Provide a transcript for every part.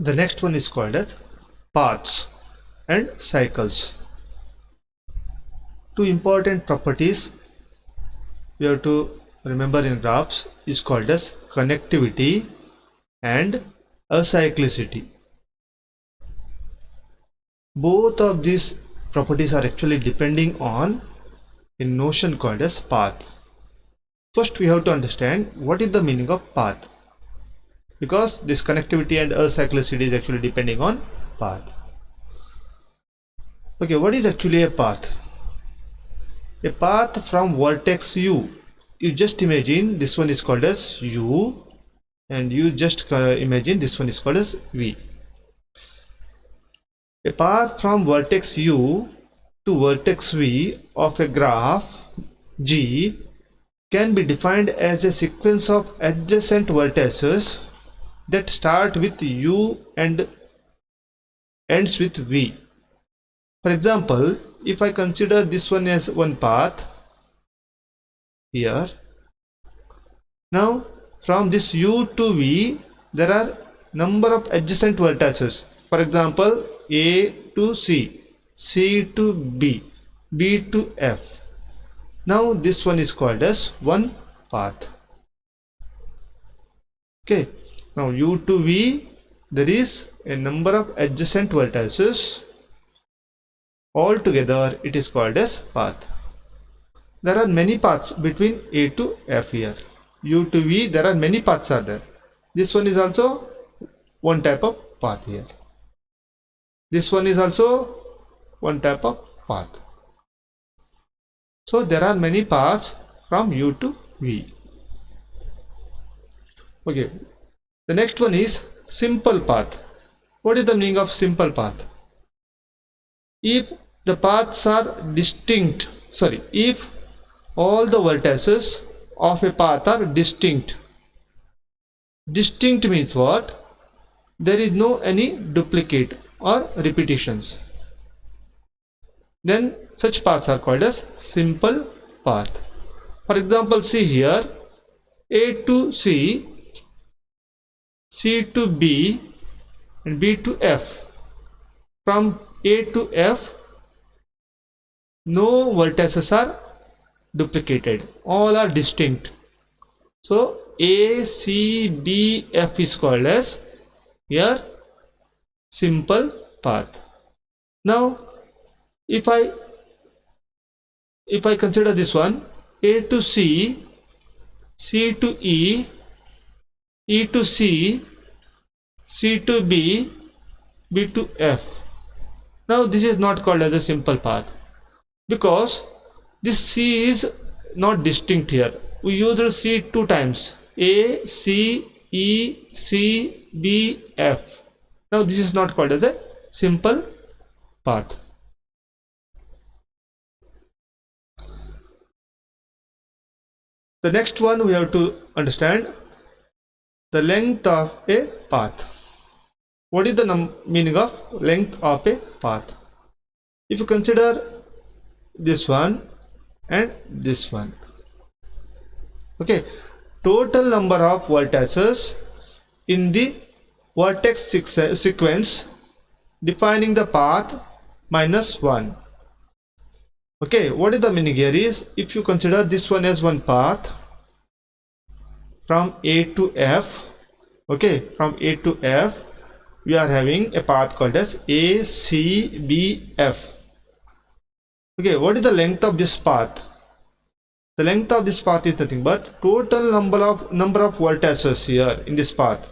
The next one is called as paths and cycles. Two important properties we have to remember in graphs is called as connectivity and acyclicity. Both of these properties are actually depending on a notion called as path. First we have to understand what is the meaning of path, because this connectivity and acyclicity is actually depending on path. Okay, what is actually a path? A path from vertex u. You just imagine this one is called as u, and you just imagine this one is called as v. A path from vertex u to vertex v of a graph G can be defined as a sequence of adjacent vertices that start with u and ends with v. For example, if I consider this one as one path here, now from this u to v there are number of adjacent vertices. For example, A to C, C to B, B to F. Now this one is called as one path. Okay, now u to v there is a number of adjacent vertices. Altogether it is called as path. There are many paths between A to F here. U to V, there are many paths are there. This one is also one type of path here. This one is also one type of path. So there are many paths from U to V. Okay. The next one is simple path. What is the meaning of simple path? If the paths are distinct, if all the vertices of a path are distinct. Distinct means what? There is no any duplicate or repetitions. Then such paths are called as simple path. For example, see here, A to C, C to B, and B to F. From A to F, no vertices are duplicated, all are distinct. So A, C, D, F is called as here simple path. Now if I consider this one, A to C, C to E, E to C, C to B, B to F. Now this is not called as a simple path, because this C is not distinct here. We use C two times, A, C, E, C, B, F. Now this is not called as a simple path. The next one we have to understand the length of a path. What is the meaning of length of a path? If you consider this one and this one, okay, total number of vertices in the vertex sequence defining the path minus 1. Okay, what is the meaning here is, if you consider this one as one path from A to F, okay, from A to F we are having a path called as A, C, B, F. Okay, what is the length of this path? The length of this path is nothing but total number of vertices here in this path.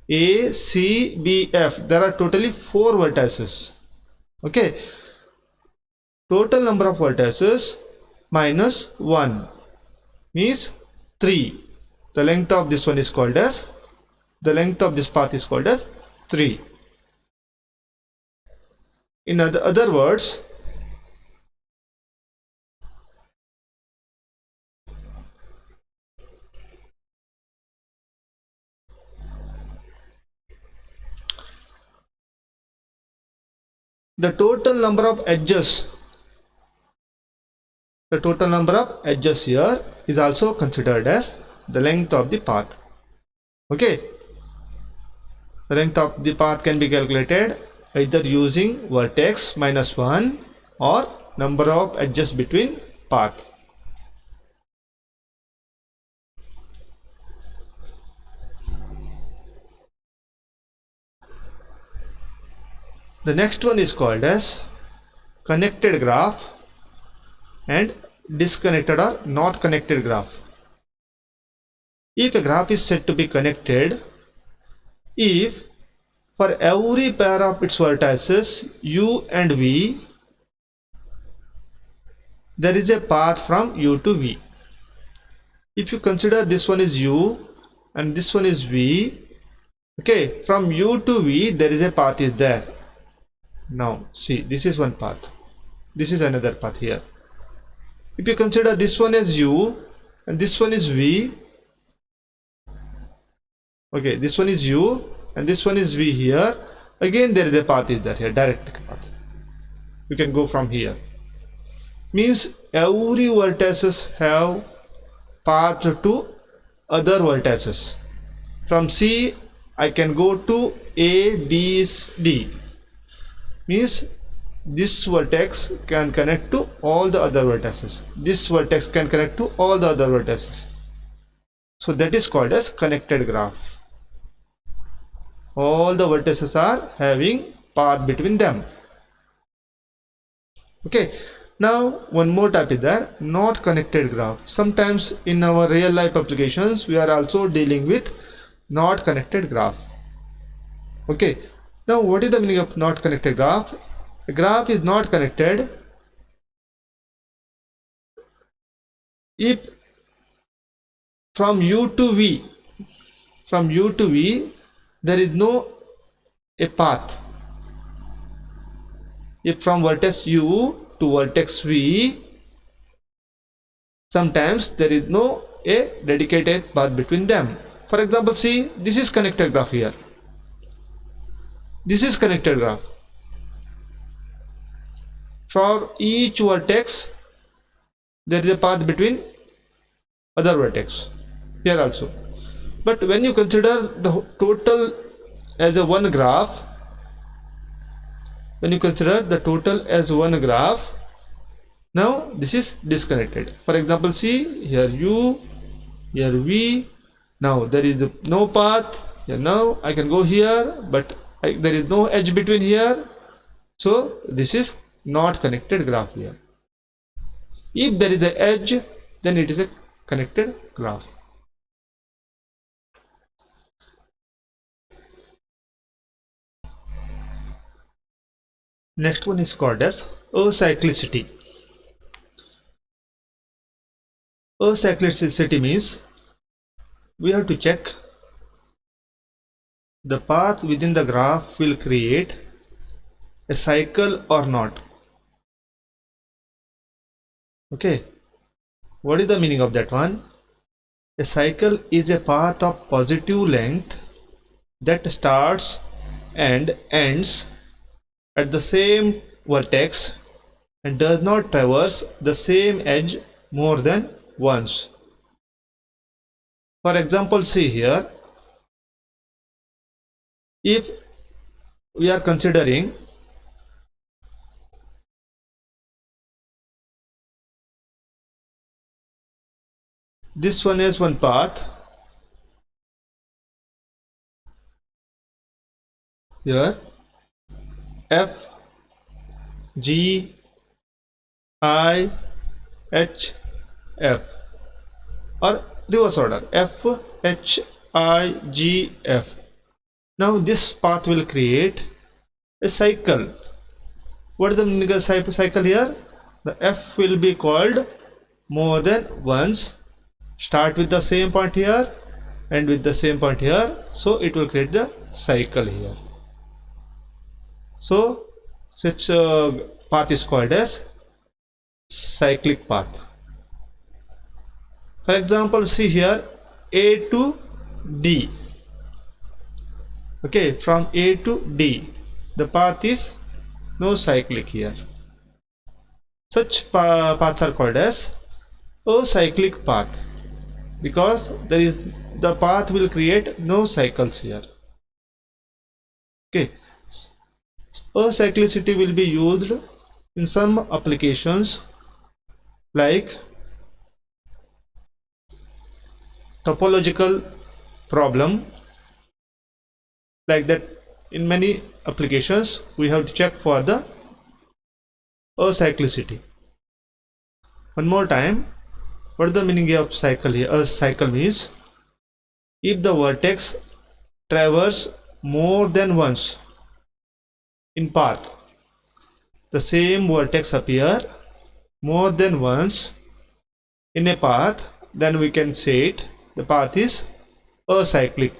A, C, B, F. There are totally 4 vertices. Okay. Total number of vertices minus 1 means 3. The length of this one is called as, the length of this path is called as 3. In other words, the total number of edges here is also considered as the length of the path. Okay. The length of the path can be calculated either using vertex minus 1 or number of edges between path. The next one is called as connected graph and disconnected or not connected graph. If a graph is said to be connected, if for every pair of its vertices u and v, there is a path from u to v. If you consider this one is u and this one is v, okay, from u to v there is a path is there. Now see, this is one path, this is another path here. If you consider this one as u and this one is v, okay, this one is u and this one is v here, again there is a path is there here, direct path. You can go from here. Means every vertices have path to other vertices. From C I can go to A, B, D. Means this vertex can connect to all the other vertices. This vertex can connect to all the other vertices. So that is called as connected graph. All the vertices are having path between them. Okay. Now one more type is there, not connected graph. Sometimes in our real life applications we are also dealing with not connected graph. Okay. Now what is the meaning of not connected graph? A graph is not connected if from u to v, there is no a path. If from vertex u to vertex v, sometimes there is no a dedicated path between them. For example, see, this is connected graph here. This is connected graph. For each vertex there is a path between other vertex here also. But when you consider the total as a one graph, now this is disconnected. For example, see here u, here v. Now there is no path here. Now I can go here, but there is no edge between here. So this is not connected graph here. If there is an edge, then it is a connected graph. Next one is called as acyclicity. Acyclicity means we have to check the path within the graph will create a cycle or not. Okay, what is the meaning of that one? A cycle is a path of positive length that starts and ends at the same vertex and does not traverse the same edge more than once. For example, see here, if we are considering this one as one path, here F, G, I, H, F, or reverse order F, H, I, G, F. Now this path will create a cycle. What is the meaning of cycle here? The F will be called more than once. Start with the same point here and with the same point here. So it will create the cycle here. So such a path is called as cyclic path. For example, see here A to D. Okay, from A to D, the path is no cyclic here. Such paths are called as acyclic path because the path will create no cycles here. Okay, acyclicity will be used in some applications like topological problem, like that. In many applications we have to check for the acyclicity. One more time, what is the meaning of cycle here? A cycle means if the vertex traverse more than once in path, the same vertex appear more than once in a path, then we can say it the path is acyclic.